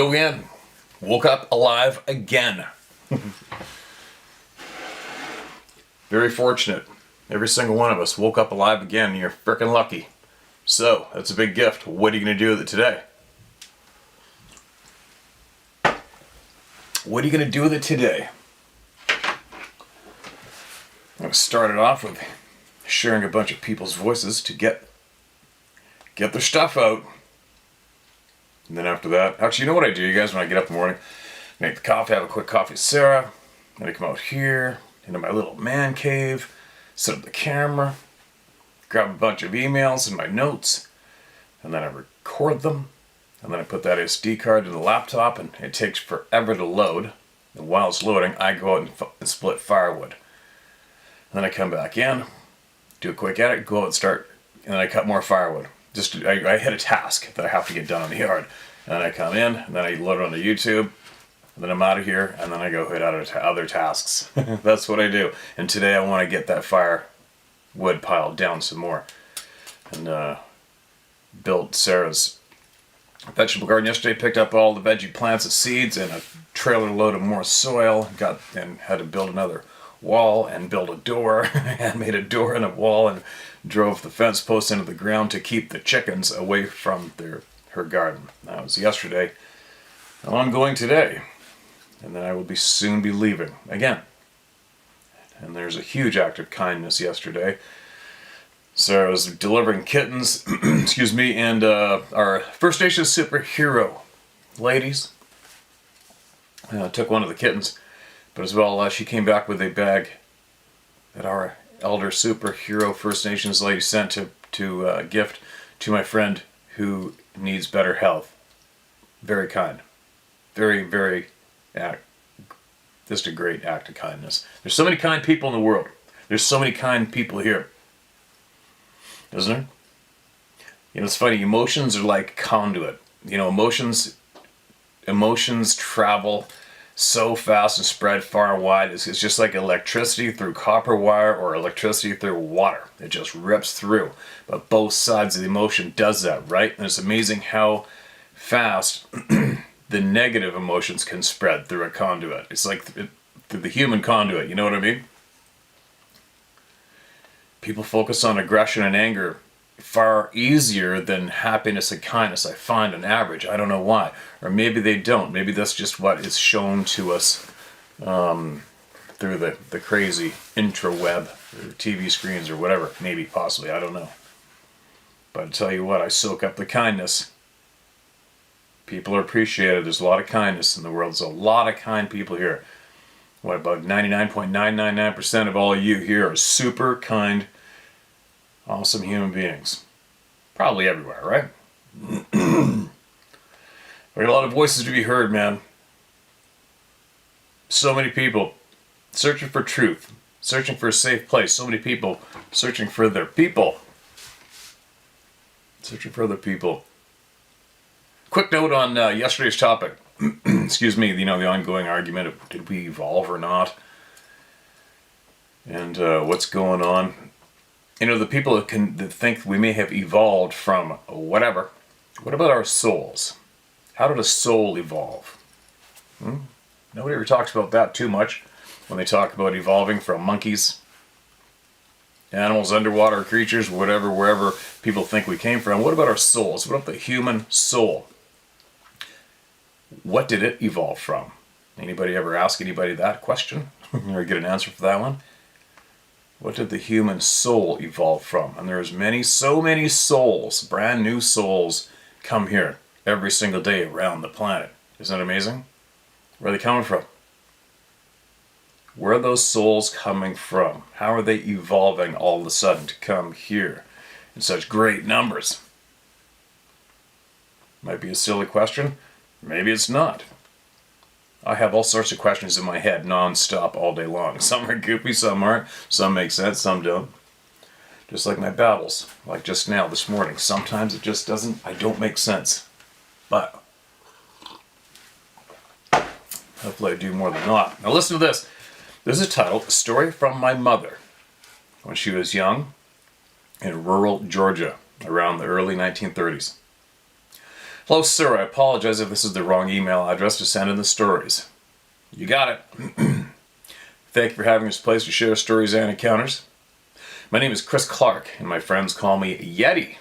go again. Woke up alive again. Very fortunate. Every single one of us woke up alive again. You're freaking lucky. So, that's a big gift. What are you going to do with it today? What are you going to do with it today? I'm going to start it off with sharing a bunch of people's voices to get their stuff out. And then after that, actually, you know what I do, you guys, when I get up in the morning? Make the coffee, have a quick coffee with Sarah. Then I come out here into my little man cave, set up the camera, grab a bunch of emails and my notes, and then I record them. And then I put that SD card in the laptop, and it takes forever to load. And while it's loading, I go out and split firewood. And then I come back in, do a quick edit, go out and start, and then I cut more firewood. I hit a task that I have to get done in the yard. And then I come in, and then I load it onto YouTube, and then I'm out of here, and then I go hit other tasks. That's what I do. And today I want to get that firewood piled down some more. And built Sarah's vegetable garden yesterday, picked up all the veggie plants and seeds and a trailer load of more soil, and had to build another wall and build a door, and made a door and a wall, and drove the fence post into the ground to keep the chickens away from her garden. That was yesterday. Well, I'm going today, and then I will soon be leaving again. And there's a huge act of kindness yesterday. Sarah was delivering kittens, excuse me, and our First Nation superhero ladies took one of the kittens, but as well, she came back with a bag that our elder superhero First Nations lady sent to gift to my friend who needs better health. Very kind. Very, very, just a great act of kindness. There's so many kind people in the world. There's so many kind people here. Isn't there? You know, it's funny, emotions are like conduit. You know, emotions travel so fast and spread far and wide. It's just like electricity through copper wire or electricity through water. It just rips through. But both sides of the emotion does that, right? And it's amazing how fast the negative emotions can spread through a conduit. It's like through the human conduit, you know what I mean? People focus on aggression and anger far easier than happiness and kindness, I find, on average. I don't know why. Or maybe they don't. Maybe that's just what is shown to us through the crazy intraweb, or TV screens, or whatever. Maybe, possibly, I don't know. But I tell you what, I soak up the kindness. People are appreciated. There's a lot of kindness in the world. There's a lot of kind people here. What, about 99.999% of all you here are super kind, awesome human beings. Probably everywhere, right? There are a lot of voices to be heard, man. So many people searching for truth, searching for a safe place. So many people searching for their people. Searching for other people. Quick note on yesterday's topic. Excuse me, you know, the ongoing argument of did we evolve or not? And what's going on? You know, the people that think we may have evolved from whatever. What about our souls? How did a soul evolve? Nobody ever talks about that too much when they talk about evolving from monkeys, animals, underwater creatures, whatever, wherever people think we came from. What about our souls? What about the human soul? What did it evolve from? Anybody ever ask anybody that question? Or get an answer for that one? What did the human soul evolve from? And there's so many souls, brand new souls, come here every single day around the planet. Isn't that amazing? Where are they coming from? Where are those souls coming from? How are they evolving all of a sudden to come here in such great numbers? Might be a silly question. Maybe it's not. I have all sorts of questions in my head non-stop all day long. Some are goofy, some aren't. Some make sense, some don't. Just like my babbles, like just now, this morning. Sometimes it just doesn't, I don't make sense. But hopefully I do more than not. Now listen to this. This is titled, A Story from My Mother. When she was young in rural Georgia around the early 1930s. Hello, sir. I apologize if this is the wrong email address to send in the stories. You got it. Thank you for having this place to share stories and encounters. My name is Chris Clark, and my friends call me Yeti,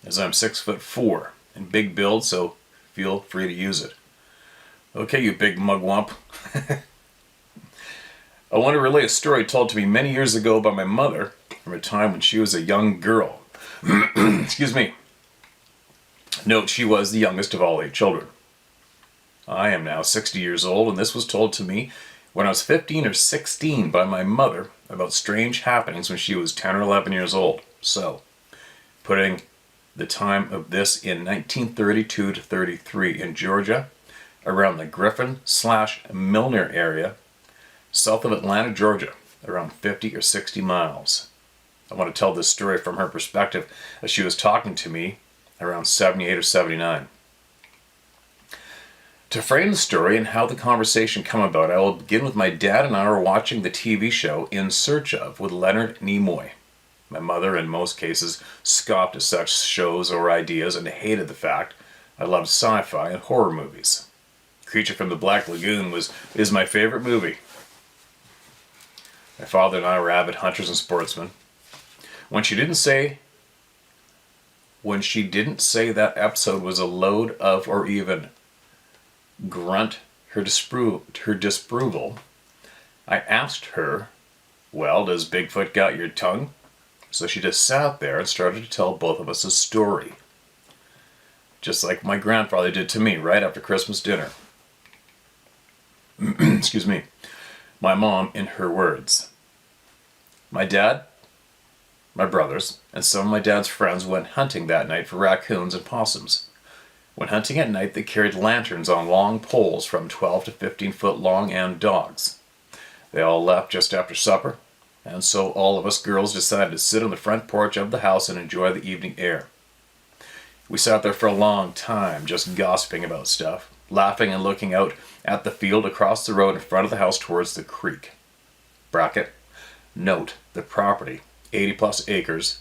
as I'm 6'4" and big build, so feel free to use it. Okay, you big mugwump. I want to relay a story told to me many years ago by my mother from a time when she was a young girl. Excuse me. Note, she was the youngest of all 8 children. I am now 60 years old, and this was told to me when I was 15 or 16 by my mother about strange happenings when she was 10 or 11 years old. So, putting the time of this in 1932 to 33 in Georgia, around the Griffin/Milner area, south of Atlanta, Georgia, around 50 or 60 miles. I want to tell this story from her perspective as she was talking to me around 78 or 79. To frame the story and how the conversation came about, I will begin with my dad and I were watching the TV show In Search Of with Leonard Nimoy. My mother, in most cases, scoffed at such shows or ideas and hated the fact I loved sci-fi and horror movies. Creature from the Black Lagoon is my favorite movie. My father and I were avid hunters and sportsmen. When she didn't say that episode was a load of, or even grunt her disapproval, I asked her, "Well, does Bigfoot got your tongue?" So she just sat there and started to tell both of us a story. Just like my grandfather did to me right after Christmas dinner. Excuse me. My mom, in her words. My dad, my brothers, and some of my dad's friends went hunting that night for raccoons and possums. When hunting at night, they carried lanterns on long poles from 12 to 15 foot long and dogs. They all left just after supper, and so all of us girls decided to sit on the front porch of the house and enjoy the evening air. We sat there for a long time, just gossiping about stuff, laughing and looking out at the field across the road in front of the house towards the creek. Bracket. Note, the property, 80 plus acres,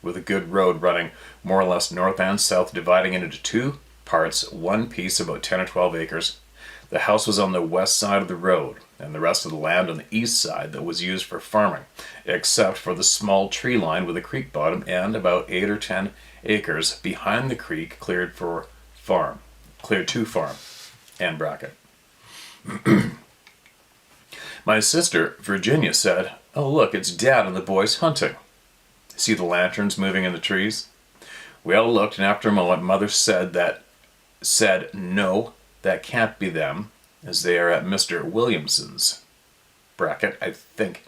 with a good road running more or less north and south, dividing it into 2 parts, one piece about 10 or 12 acres. The house was on the west side of the road, and the rest of the land on the east side that was used for farming, except for the small tree line with a creek bottom and about 8 or 10 acres behind the creek cleared to farm, and bracket. My sister, Virginia, said, "Oh look, it's Dad and the boys hunting. See the lanterns moving in the trees?" We all looked, and after a moment, Mother said, "No, that can't be them, as they are at Mr. Williamson's." Bracket, I think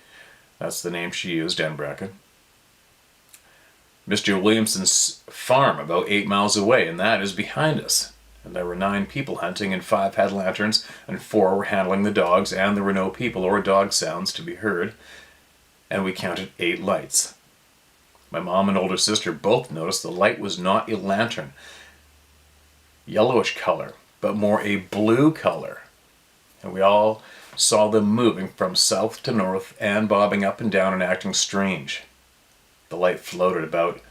that's the name she used, end bracket. Mr. Williamson's farm about 8 miles away, and that is behind us. And there were 9 people hunting, and 5 had lanterns, and 4 were handling the dogs, and there were no people or dog sounds to be heard, and we counted 8 lights. My mom and older sister both noticed the light was not a lantern, yellowish color, but more a blue color. And we all saw them moving from south to north and bobbing up and down and acting strange. The light floated about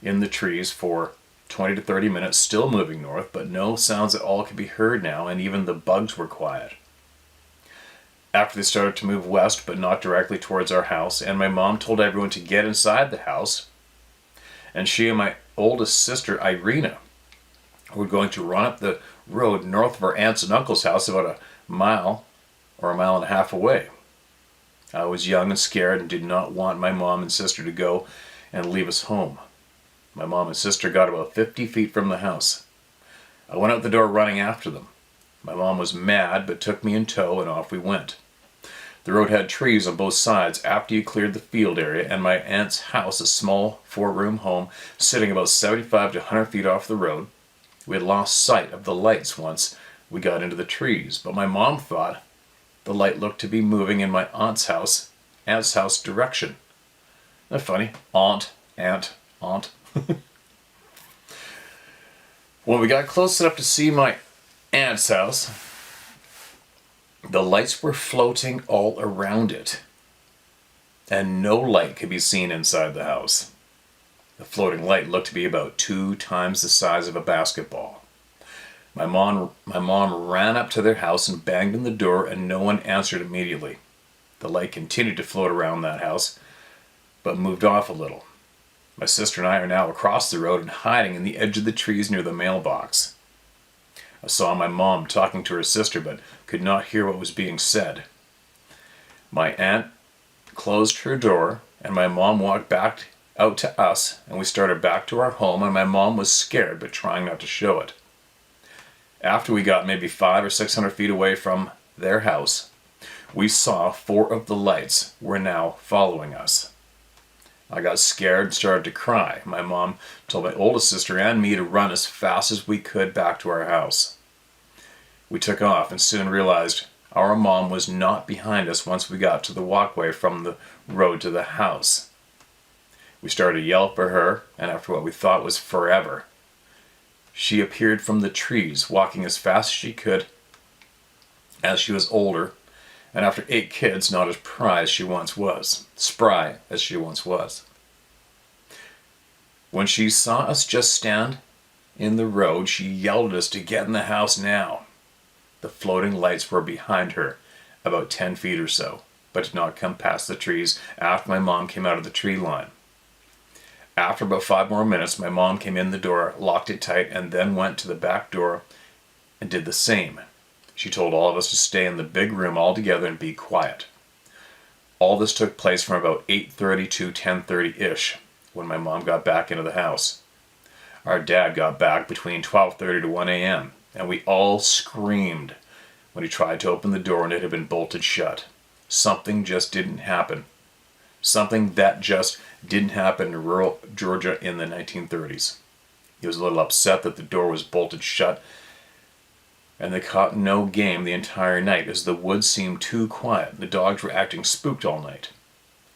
in the trees for 20 to 30 minutes, still moving north, but no sounds at all could be heard now, and even the bugs were quiet. After they started to move west, but not directly towards our house, and my mom told everyone to get inside the house, and she and my oldest sister, Irina, were going to run up the road north of our aunt's and uncle's house about a mile or a mile and a half away. I was young and scared and did not want my mom and sister to go and leave us home. My mom and sister got about 50 feet from the house. I went out the door running after them. My mom was mad, but took me in tow, and off we went. The road had trees on both sides after you cleared the field area, and my aunt's house, a small 4-room home, sitting about 75 to 100 feet off the road. We had lost sight of the lights once we got into the trees, but my mom thought the light looked to be moving in my aunt's house direction. Isn't that funny? Aunt. When we got close enough to see my aunt's house, the lights were floating all around it, and no light could be seen inside the house. The floating light looked to be about 2 times the size of a basketball. My mom ran up to their house and banged on the door, and no one answered immediately. The light continued to float around that house, but moved off a little. My sister and I are now across the road and hiding in the edge of the trees near the mailbox. I saw my mom talking to her sister, but could not hear what was being said. My aunt closed her door, and my mom walked back out to us, and we started back to our home, and my mom was scared but trying not to show it. After we got maybe 500 or 600 feet away from their house, we saw 4 of the lights were now following us. I got scared and started to cry. My mom told my oldest sister and me to run as fast as we could back to our house. We took off and soon realized our mom was not behind us once we got to the walkway from the road to the house. We started to yell for her, and after what we thought was forever, she appeared from the trees, walking as fast as she could, as she was older, and after 8 kids, not as spry as she once was. When she saw us just stand in the road, she yelled at us to get in the house now. The floating lights were behind her, about 10 feet or so, but did not come past the trees after my mom came out of the tree line. After about 5 more minutes, my mom came in the door, locked it tight, and then went to the back door and did the same. She told all of us to stay in the big room all together and be quiet. All this took place from about 8:30 to 10:30-ish when my mom got back into the house. Our dad got back between 12:30 to 1 a.m., and we all screamed when he tried to open the door and it had been bolted shut. Something just didn't happen. Something that just didn't happen in rural Georgia in the 1930s. He was a little upset that the door was bolted shut, and they caught no game the entire night as the woods seemed too quiet. The dogs were acting spooked all night.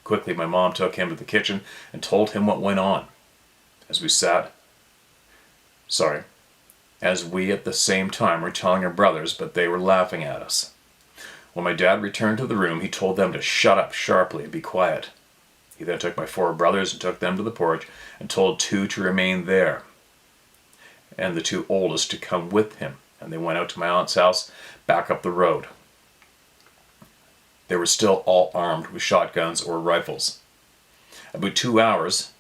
Quickly, my mom took him to the kitchen and told him what went on. As we at the same time were telling our brothers, but they were laughing at us. When my dad returned to the room, he told them to shut up sharply and be quiet. He then took my 4 brothers and took them to the porch and told 2 to remain there, and the 2 oldest to come with him, and they went out to my aunt's house back up the road. They were still all armed with shotguns or rifles. After about 2 hours,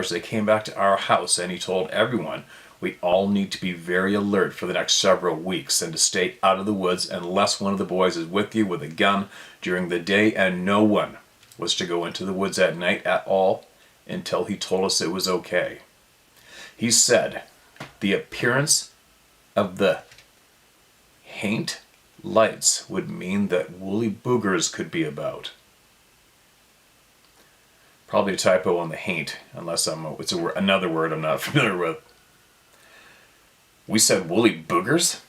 they came back to our house, and he told everyone we all need to be very alert for the next several weeks and to stay out of the woods unless one of the boys is with you with a gun during the day, and no one was to go into the woods at night at all until he told us it was okay. He said the appearance of the Haint lights would mean that woolly boogers could be about. Probably a typo on the Haint, unless it's another word I'm not familiar with. We said woolly boogers?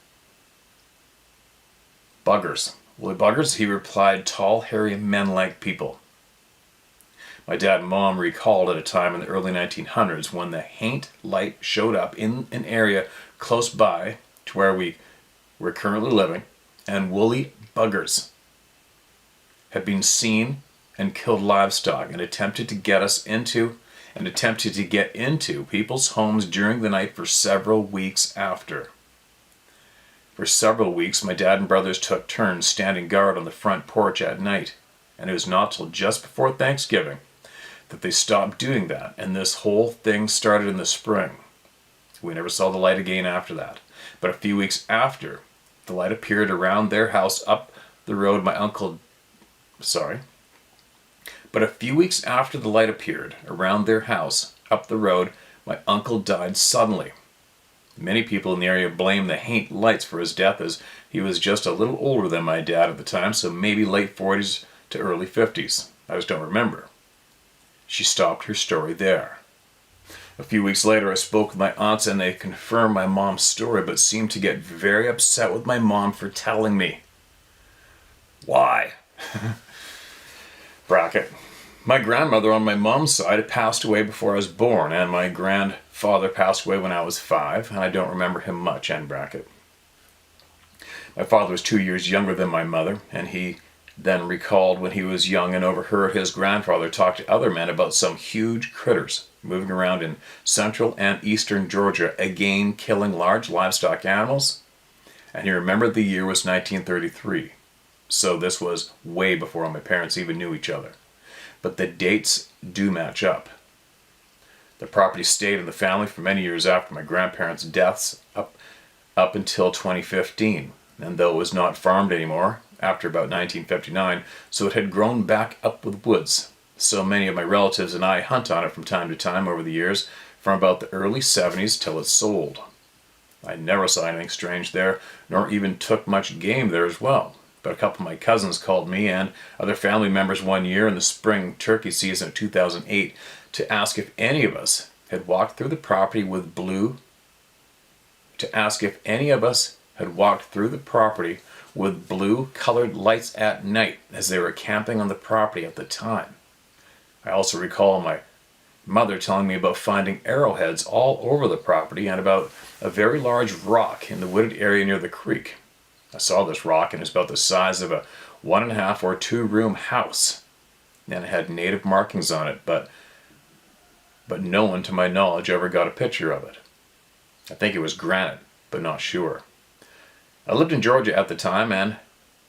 Buggers. Woolly buggers? He replied, tall, hairy men like people. My dad and mom recalled at a time in the early 1900s when the Haint light showed up in an area close by to where we were currently living, and woolly buggers had been seen and killed livestock and attempted to get into people's homes during the night for several weeks after. For several weeks, my dad and brothers took turns standing guard on the front porch at night, and it was not till just before Thanksgiving that they stopped doing that, and this whole thing started in the spring. We never saw the light again after that, but a few weeks after the light appeared around their house up the road, But a few weeks after the light appeared around their house up the road, my uncle died suddenly. Many people in the area blame the Haint lights for his death, as he was just a little older than my dad at the time, so maybe late 40s to early 50s. I just don't remember. She stopped her story there. A few weeks later, I spoke with my aunts, and they confirmed my mom's story, but seemed to get very upset with my mom for telling me. Why? Bracket. My grandmother on my mom's side had passed away before I was born, and my grandfather passed away when I was 5, and I don't remember him much, end bracket. My father was 2 years younger than my mother, and he then recalled when he was young and overheard his grandfather talk to other men about some huge critters moving around in central and eastern Georgia, again killing large livestock animals. And he remembered the year was 1933. So this was way before my parents even knew each other. But the dates do match up. The property stayed in the family for many years after my grandparents' deaths, up until 2015. And though it was not farmed anymore after about 1959, so it had grown back up with woods. So many of my relatives and I hunt on it from time to time over the years, from about the early 70s till it sold. I never saw anything strange there, nor even took much game there as well. But a couple of my cousins called me and other family members one year in the spring turkey season of 2008 to ask if any of us had walked through the property with blue colored lights at night as they were camping on the property at the time. I also recall my mother telling me about finding arrowheads all over the property and about a very large rock in the wooded area near the creek. I saw this rock and it was about the size of a 1.5 or 2 room house, and it had native markings on it, but no one to my knowledge ever got a picture of it. I think it was granite, but not sure. I lived in Georgia at the time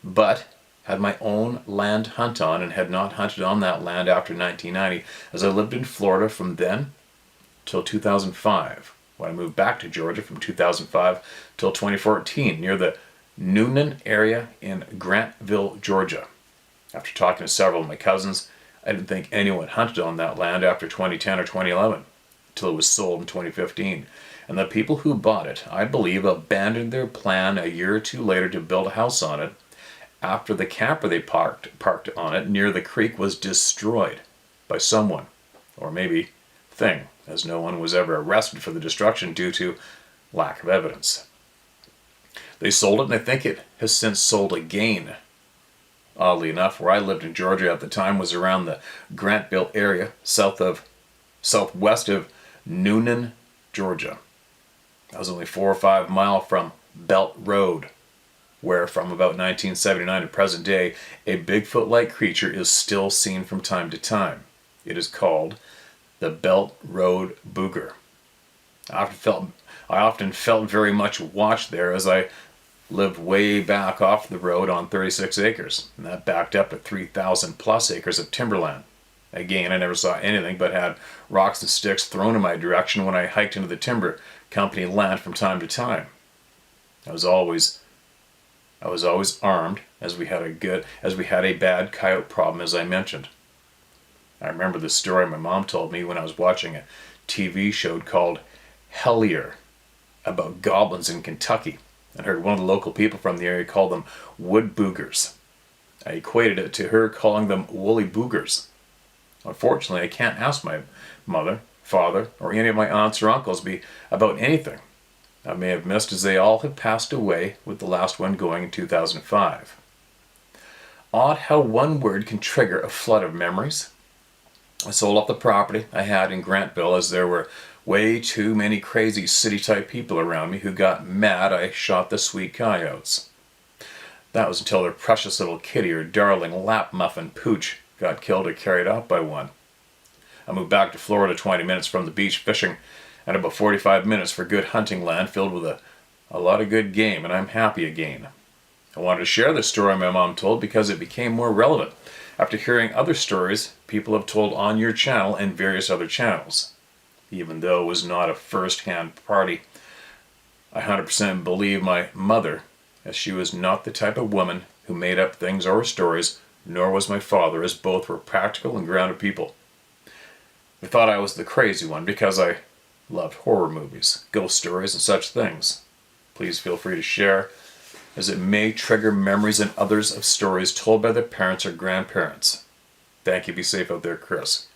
but had my own land hunt on and had not hunted on that land after 1990, as I lived in Florida from then till 2005, when I moved back to Georgia from 2005 till 2014 near the Noonan area in Grantville, Georgia. After talking to several of my cousins, I didn't think anyone hunted on that land after 2010 or 2011, until it was sold in 2015. And the people who bought it, I believe, abandoned their plan a year or two later to build a house on it, after the camper they parked on it near the creek was destroyed by someone, or maybe thing, as no one was ever arrested for the destruction due to lack of evidence. They sold it, and I think it has since sold again. Oddly enough, where I lived in Georgia at the time was around the Grantville area, southwest of Noonan, Georgia. I was only 4 or 5 miles from Belt Road, where from about 1979 to present day, a Bigfoot-like creature is still seen from time to time. It is called the Belt Road Booger. I often felt very much watched there, as I lived way back off the road on 36 acres, and that backed up to 3,000 plus acres of timberland. Again, I never saw anything but had rocks and sticks thrown in my direction when I hiked into the timber company land from time to time. I was always armed, as we had a bad coyote problem, as I mentioned. I remember the story my mom told me when I was watching a TV show called Hellier about goblins in Kentucky, and heard one of the local people from the area call them wood boogers. I equated it to her calling them woolly boogers. Unfortunately, I can't ask my mother, father, or any of my aunts or uncles about anything I may have missed, as they all have passed away, with the last one going in 2005. Odd how one word can trigger a flood of memories. I sold off the property I had in Grantville, as there were way too many crazy city-type people around me who got mad I shot the sweet coyotes. That was until their precious little kitty, or darling lap muffin Pooch, got killed or carried off by one. I moved back to Florida 20 minutes from the beach fishing, and about 45 minutes for good hunting land filled with a lot of good game, and I'm happy again. I wanted to share this story my mom told because it became more relevant after hearing other stories people have told on your channel and various other channels. Even though it was not a first-hand party, I 100% believe my mother, as she was not the type of woman who made up things or stories, nor was my father, as both were practical and grounded people. They thought I was the crazy one because I loved horror movies, ghost stories, and such things. Please feel free to share, as it may trigger memories in others of stories told by their parents or grandparents. Thank you. Be safe out there, Chris.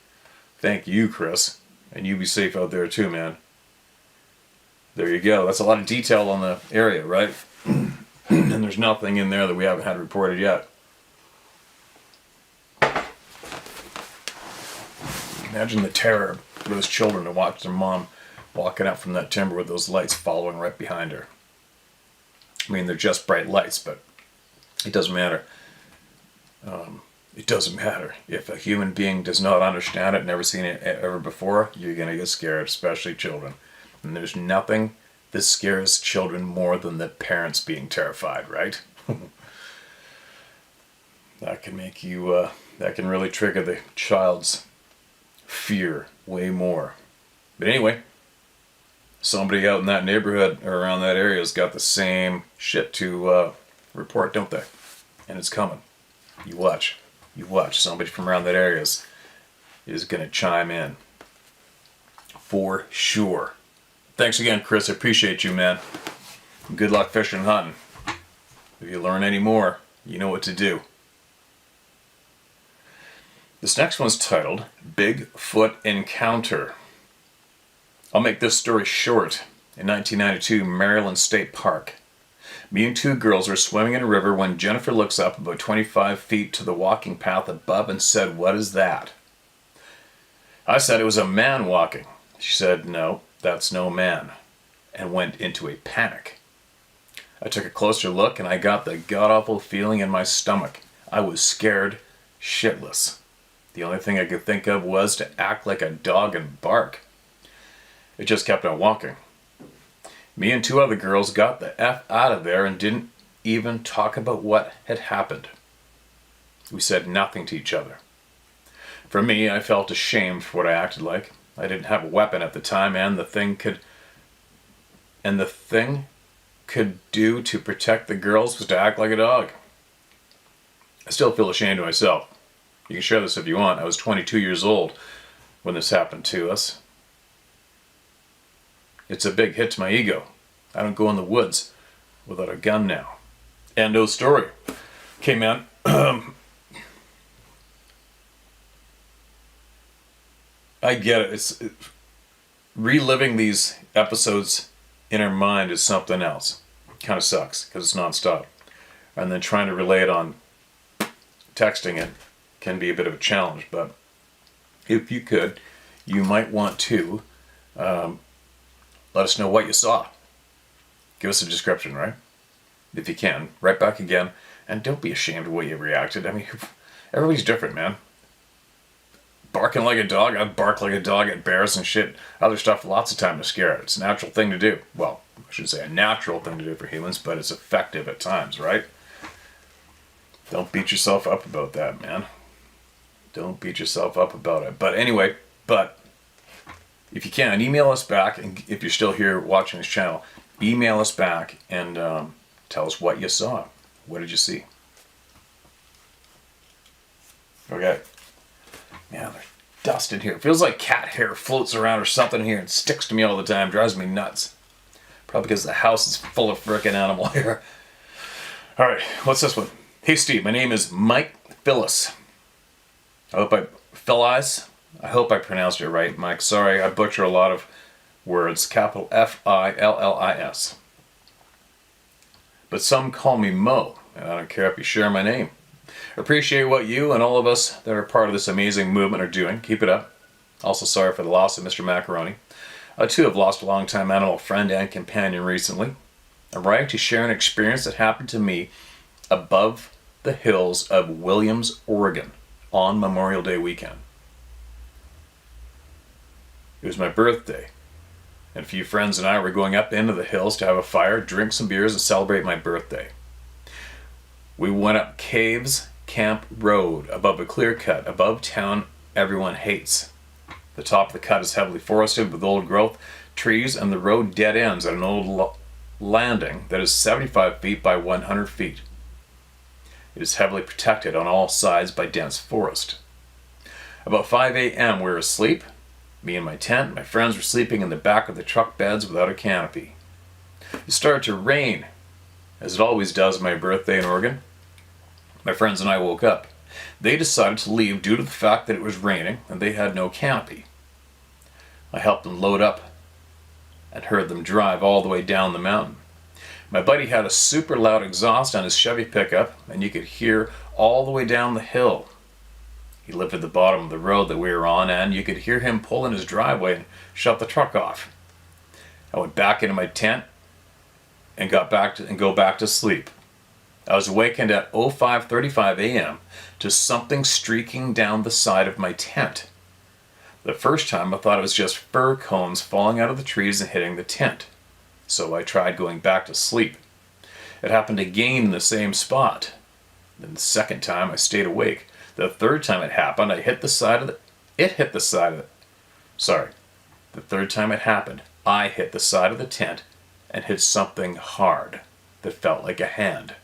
Thank you, Chris. And you be safe out there too, man. There you go. That's a lot of detail on the area, right? And there's nothing in there that we haven't had reported yet. Imagine the terror for those children to watch their mom walking up from that timber with those lights following right behind her. I mean, they're just bright lights, but it doesn't matter. It doesn't matter. If a human being does not understand it, never seen it ever before, you're going to get scared, especially children. And there's nothing that scares children more than the parents being terrified, right? That can make you, that can really trigger the child's fear way more. But anyway, somebody out in that neighborhood or around that area has got the same shit to report, don't they? And it's coming. You watch. You watch. Somebody from around that area is going to chime in. For sure. Thanks again, Chris. I appreciate you, man. Good luck fishing and hunting. If you learn any more, you know what to do. This next one's titled Bigfoot Encounter. I'll make this story short. In 1992, Maryland State Park. Me and two girls were swimming in a river when Jennifer looks up about 25 feet to the walking path above and said, "What is that?" I said it was a man walking. She said, "No, that's no man," and went into a panic. I took a closer look and I got the god-awful feeling in my stomach. I was scared shitless. The only thing I could think of was to act like a dog and bark. It just kept on walking. Me and two other girls got the F out of there and didn't even talk about what had happened. We said nothing to each other. For me, I felt ashamed for what I acted like. I didn't have a weapon at the time, and the thing could do to protect the girls was to act like a dog. I still feel ashamed of myself. You can share this if you want. I was 22 years old when this happened to us. It's a big hit to my ego. I don't go in the woods without a gun now. End of story. Okay, man. I get it. Reliving these episodes in our mind is something else. Kind of sucks because it's nonstop. And then trying to relay it on texting it can be a bit of a challenge. But if you could, you might want to let us know what you saw. Give us a description, right? If you can. Right back again. And don't be ashamed of what you reacted. I mean, everybody's different, man. Barking like a dog. I bark like a dog at bears and shit. Other stuff lots of time to scare. It's a natural thing to do. Well, I should say a natural thing to do for humans, but it's effective at times, right? Don't beat yourself up about that, man. Don't beat yourself up about it. But anyway, if you can, email us back, and if you're still here watching this channel, email us back and tell us what you saw. What did you see? Okay. Man, there's dust in here. It feels like cat hair floats around or something here and sticks to me all the time. Drives me nuts. Probably because the house is full of frickin' animal hair. Alright, what's this one? Hey Steve, my name is Mike Phyllis. I hope I pronounced it right, Mike. Sorry, I butcher a lot of words. Capital F-I-L-L-I-S. But some call me Mo, and I don't care if you share my name. Appreciate what you and all of us that are part of this amazing movement are doing. Keep it up. Also sorry for the loss of Mr. Macaroni. I too have lost a longtime animal friend and companion recently. I'm writing to share an experience that happened to me above the hills of Williams, Oregon on Memorial Day weekend. It was my birthday, and a few friends and I were going up into the hills to have a fire, drink some beers, and celebrate my birthday. We went up Caves Camp Road above a clear cut above town everyone hates. The top of the cut is heavily forested with old growth, trees, and the road dead ends at an old landing that is 75 feet by 100 feet. It is heavily protected on all sides by dense forest. About 5 a.m. we were asleep. Me and my tent, my friends were sleeping in the back of the truck beds without a canopy. It started to rain, as it always does on my birthday in Oregon. My friends and I woke up. They decided to leave due to the fact that it was raining and they had no canopy. I helped them load up and heard them drive all the way down the mountain. My buddy had a super loud exhaust on his Chevy pickup, and you could hear all the way down the hill. He lived at the bottom of the road that we were on, and you could hear him pull in his driveway and shut the truck off. I went back into my tent and go back to sleep. I was awakened at 05:35 a.m. to something streaking down the side of my tent. The first time I thought it was just fir cones falling out of the trees and hitting the tent, so I tried going back to sleep. It happened again in the same spot. Then the second time I stayed awake. The third time it happened, it hit the side of the third time it happened, I hit the side of the tent and hit something hard that felt like a hand.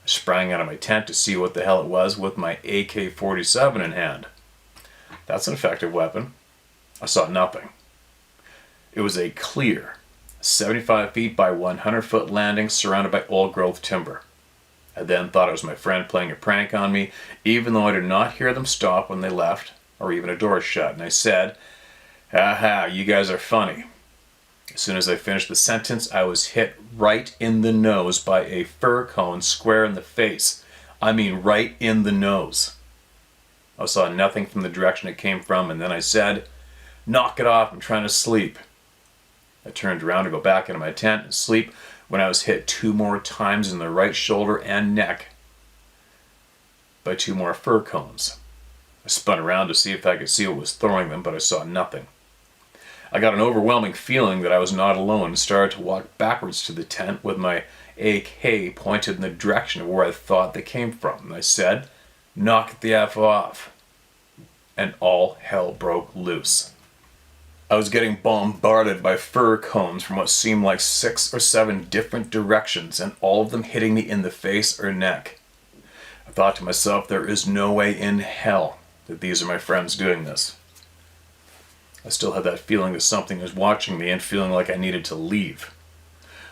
I sprang out of my tent to see what the hell it was with my AK-47 in hand. That's an effective weapon. I saw nothing. It was a clear 75 feet by 100 foot landing surrounded by old growth timber. I then thought it was my friend playing a prank on me, even though I did not hear them stop when they left, or even a door shut, and I said, "Haha, you guys are funny." As soon as I finished the sentence, I was hit right in the nose by a fir cone square in the face. I mean right in the nose. I saw nothing from the direction it came from, and then I said, "Knock it off, I'm trying to sleep." I turned around to go back into my tent and sleep when I was hit 2 more times in the right shoulder and neck by 2 more fir cones. I spun around to see if I could see what was throwing them, but I saw nothing. I got an overwhelming feeling that I was not alone and started to walk backwards to the tent with my AK pointed in the direction of where I thought they came from. And I said, "Knock it the F off." And all hell broke loose. I was getting bombarded by fir cones from what seemed like 6 or 7 different directions, and all of them hitting me in the face or neck. I thought to myself, there is no way in hell that these are my friends doing this. I still had that feeling that something was watching me and feeling like I needed to leave.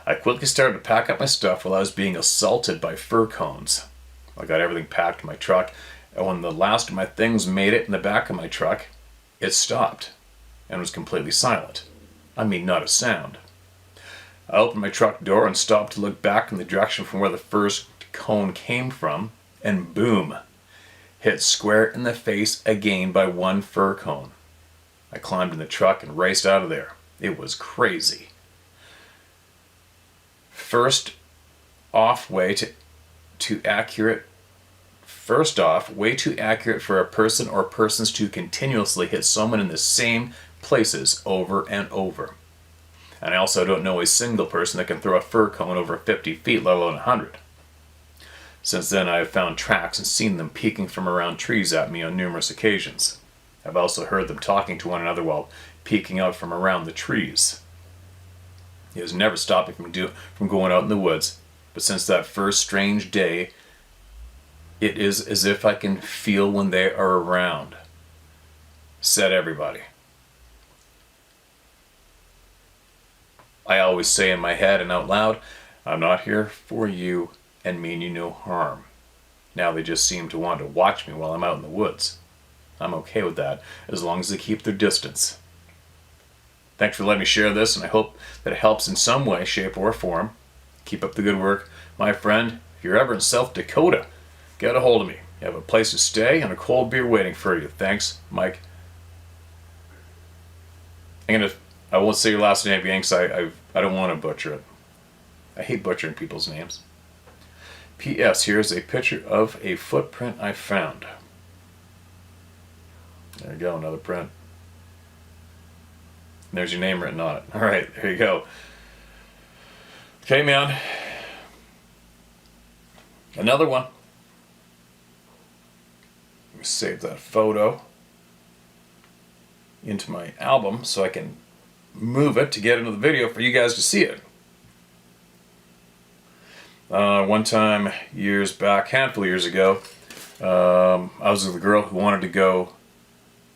I quickly started to pack up my stuff while I was being assaulted by fir cones. I got everything packed in my truck, and when the last of my things made it in the back of my truck, it stopped and was completely silent. I mean, not a sound. I opened my truck door and stopped to look back in the direction from where the first cone came from, and boom, hit square in the face again by 1 fir cone. I climbed in the truck and raced out of there. It was crazy. First off, way too accurate for a person or persons to continuously hit someone in the same places over and over. And I also don't know a single person that can throw a fir cone over 50 feet, let alone 100. Since then, I have found tracks and seen them peeking from around trees at me on numerous occasions. I've also heard them talking to one another while peeking out from around the trees. It has never stopped me from going out in the woods, but since that first strange day, it is as if I can feel when they are around. Said everybody. I always say in my head and out loud, "I'm not here for you and mean you no harm." Now they just seem to want to watch me while I'm out in the woods. I'm okay with that, as long as they keep their distance. Thanks for letting me share this, and I hope that it helps in some way, shape, or form. Keep up the good work. My friend, if you're ever in South Dakota, get a hold of me. You have a place to stay and a cold beer waiting for you. Thanks, Mike. I won't say your last name, Yanks. I don't want to butcher it. I hate butchering people's names. P.S. Here's a picture of a footprint I found. There you go, another print. There's your name written on it. All right, there you go. Okay, man. Another one. Let me save that photo into my album so I can move it to get into the video for you guys to see it. One time, years back, handful of years ago, I was with a girl who wanted to go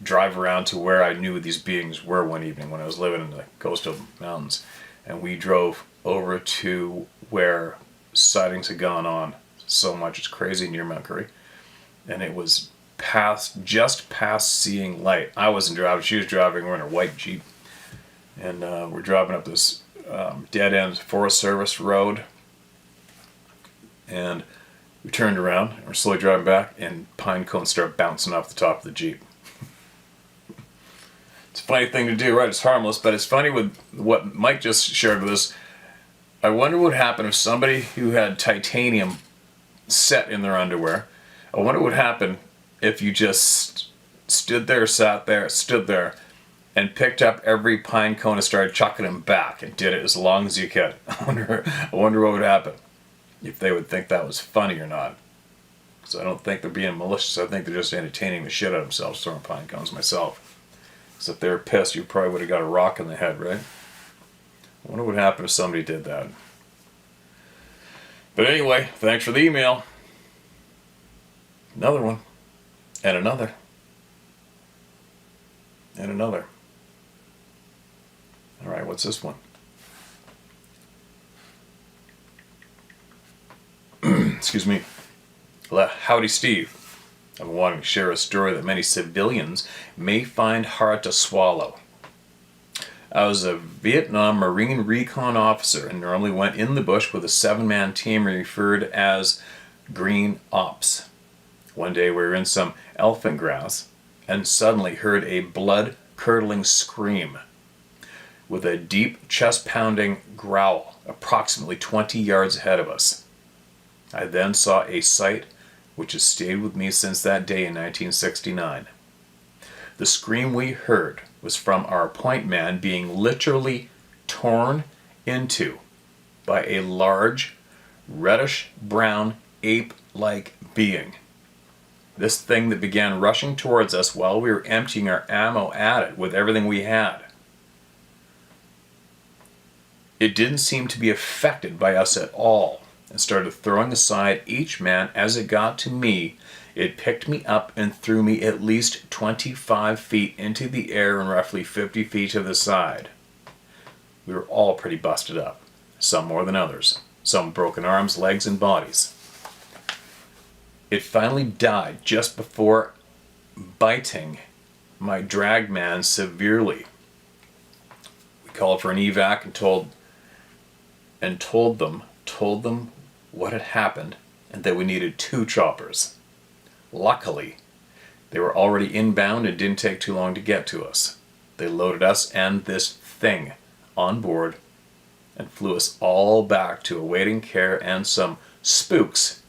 drive around to where I knew these beings were one evening when I was living in the coastal mountains. And we drove over to where sightings had gone on so much. It's crazy, near Mount Curry. And it was just past seeing light. I wasn't driving, she was driving. We're in a white Jeep. And we're driving up this dead-end Forest Service road. And we turned around, and we're slowly driving back, and pine cones start bouncing off the top of the Jeep. It's a funny thing to do, right? It's harmless, but it's funny with what Mike just shared with us. I wonder what would happen if somebody who had titanium set in their underwear. I wonder what would happen if you just stood there, stood there, and picked up every pine cone and started chucking them back and did it as long as you could. I wonder what would happen. If they would think that was funny or not. So I don't think they're being malicious. I think they're just entertaining the shit out of themselves throwing pine cones myself. So if they were pissed, you probably would have got a rock in the head, right? I wonder what would happen if somebody did that. But anyway, thanks for the email. Another one. And another. And another. Alright, what's this one? Excuse me. Howdy, Steve. I've been wanting to share a story that many civilians may find hard to swallow. I was a Vietnam Marine recon officer and normally went in the bush with a 7-man team referred as Green Ops. One day we were in some elephant grass and suddenly heard a blood-curdling scream with a deep chest-pounding growl approximately 20 yards ahead of us. I then saw a sight which has stayed with me since that day in 1969. The scream we heard was from our point man being literally torn into by a large, reddish-brown, ape-like being. This thing that began rushing towards us while we were emptying our ammo at it with everything we had. It didn't seem to be affected by us at all, and started throwing aside each man. As it got to me, it picked me up and threw me at least 25 feet into the air and roughly 50 feet to the side. We were all pretty busted up, some more than others, some broken arms, legs, and bodies. It finally died just before biting my drag man severely. We called for an evac and told them what had happened and that we needed 2 choppers. Luckily, they were already inbound and didn't take too long to get to us. They loaded us and this thing on board and flew us all back to awaiting care and some spooks,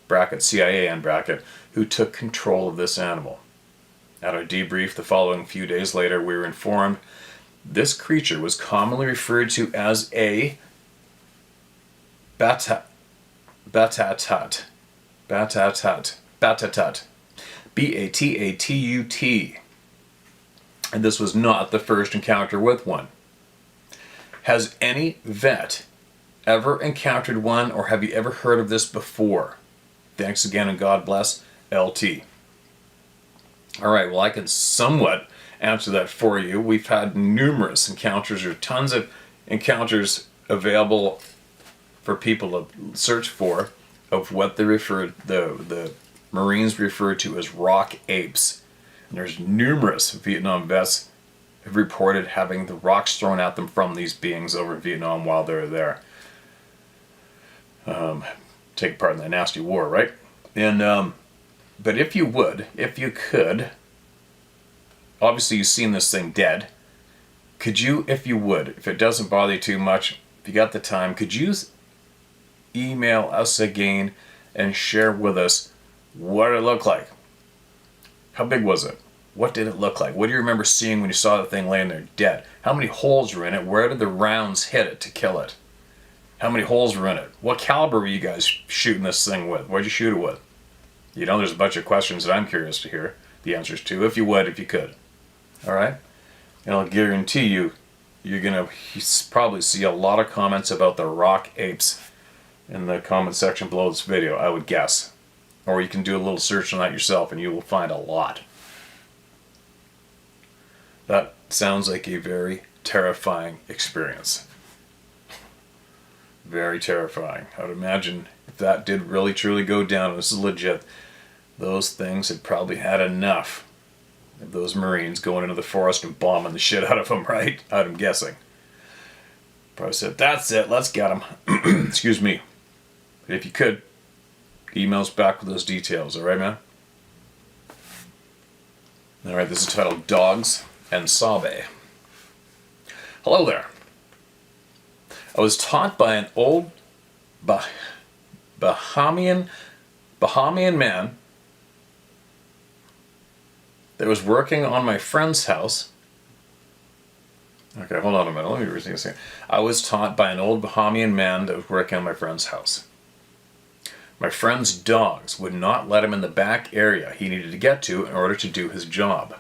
bracket CIA and bracket, who took control of this animal. At our debrief the following few days later, we were informed this creature was commonly referred to as a Batatat. Batatat. B-A-T-A-T-U-T. And this was not the first encounter with one. Has any vet ever encountered one, or have you ever heard of this before? Thanks again and God bless, LT. Alright, well I can somewhat answer that for you. We've had numerous encounters, or tons of encounters available for people to search for, of what the Marines refer to as rock apes. And there's numerous Vietnam vets have reported having the rocks thrown at them from these beings over in Vietnam while they're there. Taking part in that nasty war, right? And but if you could, obviously you've seen this thing dead. Could you, if it doesn't bother you too much, if you got the time, could you email us again and share with us what it looked like? How big was it? What did it look like? What do you remember seeing when you saw the thing laying there dead? How many holes were in it? Where did the rounds hit it to kill it? How many holes were in it? What caliber were you guys shooting this thing with? What'd you shoot it with? You know, there's a bunch of questions that I'm curious to hear the answers to, if you could. Alright? And I'll guarantee you, you're going to probably see a lot of comments about the rock apes in the comment section below this video, I would guess. Or you can do a little search on that yourself and you will find a lot. That sounds like a very terrifying experience. Very terrifying. I would imagine if that did really truly go down, and this is legit, those things had probably had enough of those Marines going into the forest and bombing the shit out of them, right? I'm guessing. Probably said, that's it, let's get them. Excuse me. If you could, email us back with those details, alright, man? Alright, this is titled Dogs and Sabe. Hello there. I was taught by an old Bahamian man that was working on my friend's house. Okay, hold on a minute. Let me read this again. I was taught by an old Bahamian man that was working on my friend's house. My friend's dogs would not let him in the back area he needed to get to in order to do his job.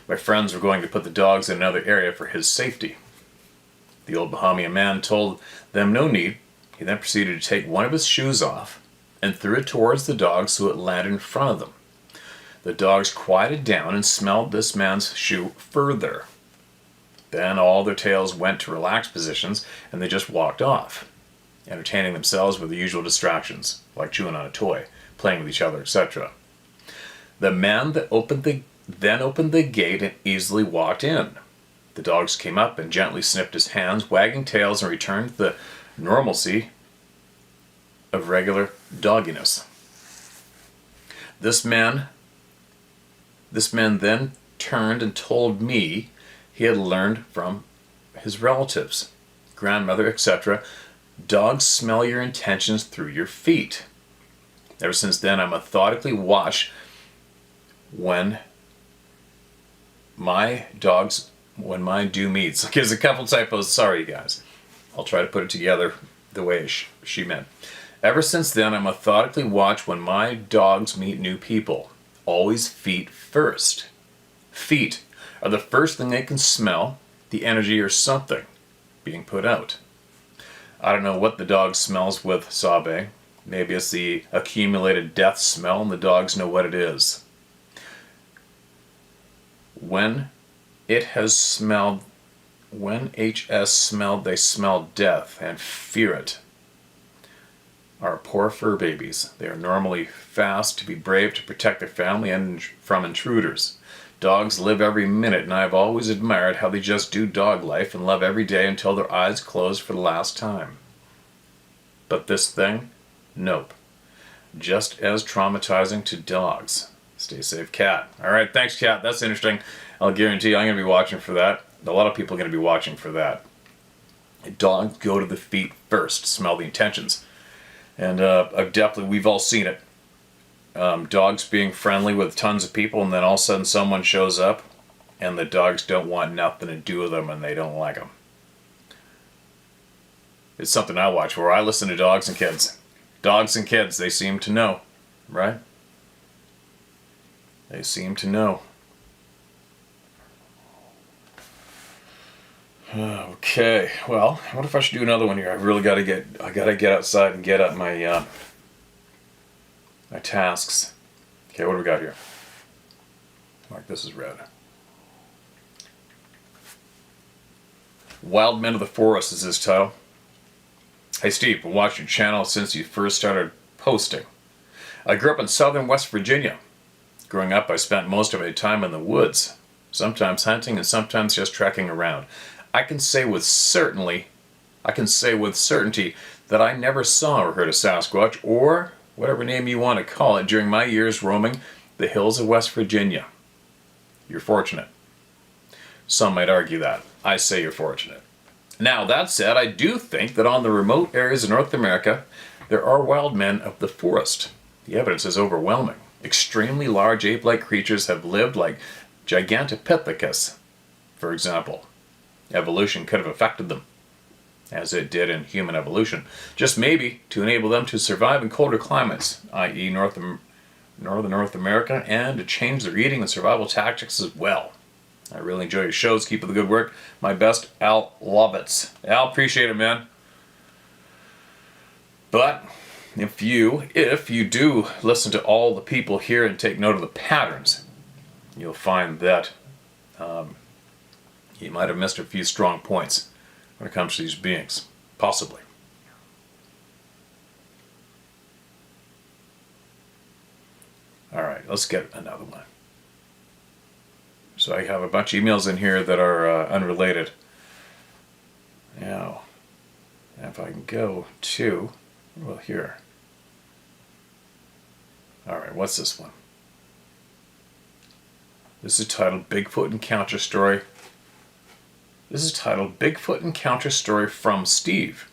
My friends were going to put the dogs in another area for his safety. The old Bahamian man told them no need. He then proceeded to take one of his shoes off and threw it towards the dogs so it landed in front of them. The dogs quieted down and smelled this man's shoe further. Then all their tails went to relaxed positions and they just walked off, entertaining themselves with the usual distractions, like chewing on a toy, playing with each other, etc. The man that then opened the gate and easily walked in. The dogs came up and gently sniffed his hands, wagging tails, and returned to the normalcy of regular dogginess. This man then turned and told me he had learned from his relatives, grandmother, etc. Dogs smell your intentions through your feet. Ever since then, I methodically watch when mine do meets. Okay, there's a couple typos. Sorry, guys. I'll try to put it together the way she meant. Ever since then, I methodically watch when my dogs meet new people. Always feet first. Feet are the first thing they can smell, the energy or something being put out. I don't know what the dog smells with Sabe. Maybe it's the accumulated death smell and the dogs know what it is. When HS smelled, they smell death and fear it. Our poor fur babies. They are normally fast to be brave to protect their family and from intruders. Dogs live every minute, and I have always admired how they just do dog life and love every day until their eyes close for the last time. But this thing? Nope. Just as traumatizing to dogs. Stay safe, Cat. Alright, thanks, Cat. That's interesting. I'll guarantee I'm going to be watching for that. A lot of people are going to be watching for that. Dogs go to the feet first, smell the intentions. And we've all seen it. Dogs being friendly with tons of people, and then all of a sudden someone shows up and the dogs don't want nothing to do with them and they don't like them. It's something I watch where I listen to dogs and kids. Dogs and kids, they seem to know, right? They seem to know. Okay, well, what if I should do another one here? I gotta get outside and get up my my tasks. Okay, what do we got here? Mark this is red. Wild Men of the Forest is his title. Hey Steve, been watching your channel since you first started posting. I grew up in southern West Virginia. Growing up, I spent most of my time in the woods, sometimes hunting and sometimes just trekking around. I can say with certainty that I never saw or heard a Sasquatch, or whatever name you want to call it, during my years roaming the hills of West Virginia. You're fortunate. Some might argue that. I say you're fortunate. Now, that said, I do think that on the remote areas of North America, there are wild men of the forest. The evidence is overwhelming. Extremely large ape-like creatures have lived like Gigantopithecus, for example. Evolution could have affected them, as it did in human evolution, just maybe to enable them to survive in colder climates, i.e. Northern North America, and to change their eating and survival tactics as well. I really enjoy your shows. Keep up the good work. My best, Al Lovitz. Al, appreciate it, man. But if you do listen to all the people here and take note of the patterns, you'll find that you might have missed a few strong points when it comes to these beings. Possibly. Alright, let's get another one. So I have a bunch of emails in here that are unrelated. Now, if I can go to, well, here. Alright, what's this one? This is titled Bigfoot Encounter Story. This is titled Bigfoot Encounter Story from Steve.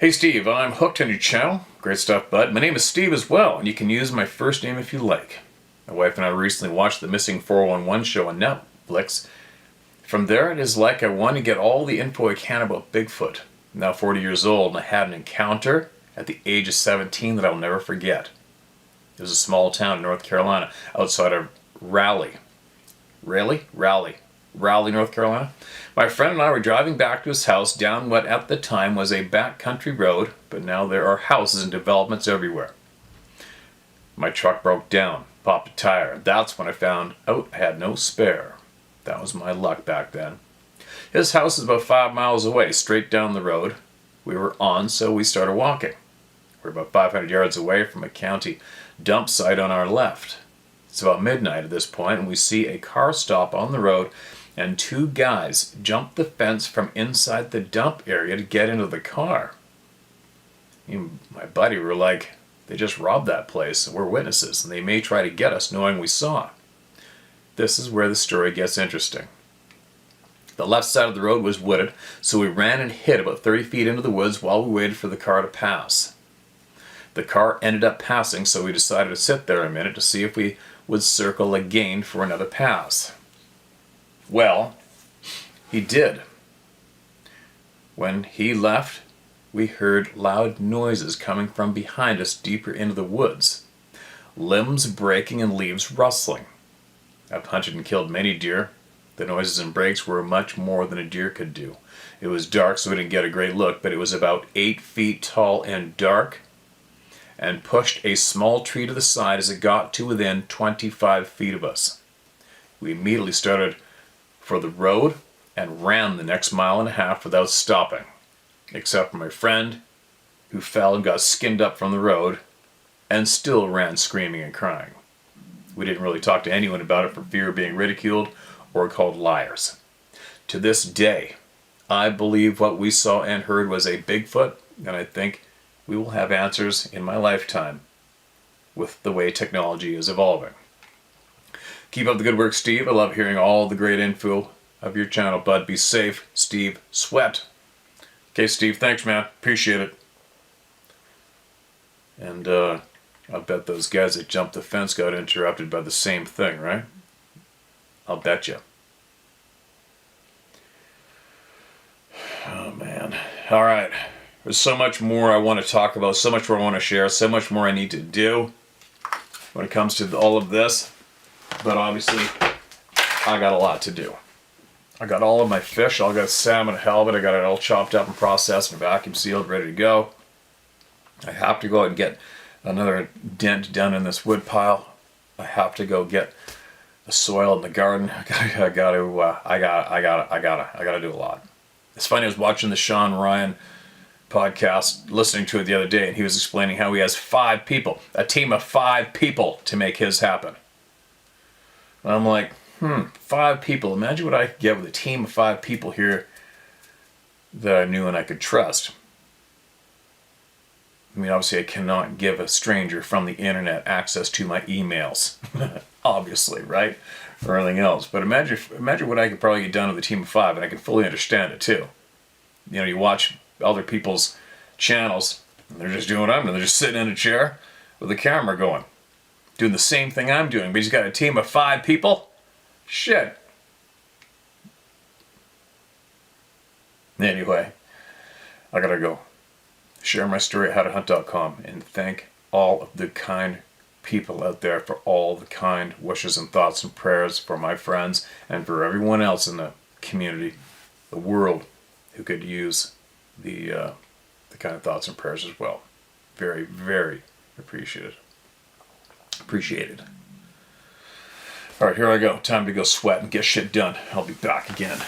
Hey Steve, I'm hooked on your channel. Great stuff, bud. My name is Steve as well, and you can use my first name if you like. My wife and I recently watched the Missing 411 show on Netflix. From there, it is like I want to get all the info I can about Bigfoot. I'm now 40 years old, and I had an encounter at the age of 17 that I'll never forget. It was a small town in North Carolina, outside of Raleigh, North Carolina. My friend and I were driving back to his house down what at the time was a backcountry road, but now there are houses and developments everywhere. My truck broke down, popped a tire, and that's when I found out I had no spare. That was my luck back then. His house is about 5 miles away, straight down the road we were on, so we started walking. We're about 500 yards away from a county dump site on our left. It's about midnight at this point, and we see a car stop on the road, and 2 guys jump the fence from inside the dump area to get into the car. Me and my buddy were like, they just robbed that place. We're witnesses, and they may try to get us knowing we saw. This is where the story gets interesting. The left side of the road was wooded, so we ran and hid about 30 feet into the woods while we waited for the car to pass. The car ended up passing, so we decided to sit there a minute to see if we would circle again for another pass. Well, he did. When he left, we heard loud noises coming from behind us deeper into the woods. Limbs breaking and leaves rustling. I've hunted and killed many deer. The noises and breaks were much more than a deer could do. It was dark, so we didn't get a great look, but it was about 8 feet tall and dark, and pushed a small tree to the side as it got to within 25 feet of us. We immediately started for the road and ran the next 1.5 miles without stopping, except for my friend, who fell and got skinned up from the road and still ran screaming and crying. We didn't really talk to anyone about it for fear of being ridiculed or called liars. To this day, I believe what we saw and heard was a Bigfoot, and I think we will have answers in my lifetime with the way technology is evolving. Keep up the good work, Steve. I love hearing all the great info of your channel, bud. Be safe, Steve Sweat. Okay, Steve, thanks, man. Appreciate it. And I bet those guys that jumped the fence got interrupted by the same thing, right? I'll bet you. Oh, man. All right. There's so much more I want to talk about, so much more I want to share, so much more I need to do when it comes to all of this. But obviously, I got a lot to do. I got all of my fish. I got salmon, halibut. I got it all chopped up and processed and vacuum sealed, ready to go. I have to go out and get another dent done in this wood pile. I have to go get the soil in the garden. I gotta do a lot. It's funny, I was watching the Sean Ryan podcast, listening to it the other day, and he was explaining how he has 5 people, a team of 5 people to make his happen. And I'm like, 5 people. Imagine what I could get with a team of 5 people here that I knew and I could trust. I mean, obviously I cannot give a stranger from the internet access to my emails. Obviously, right? Or anything else. But imagine what I could probably get done with a team of 5, and I can fully understand it too. You know, you watch other people's channels, and they're just doing what I'm doing. They're just sitting in a chair with a camera going, doing the same thing I'm doing. But he's got a team of 5 people? Shit. Anyway, I gotta go. Share my story at howtohunt.com, and thank all of the kind people out there for all the kind wishes and thoughts and prayers for my friends and for everyone else in the community, the world, who could use the kind of thoughts and prayers as well. Very, very appreciated. All right, here I go. Time to go sweat and get shit done. I'll be back again.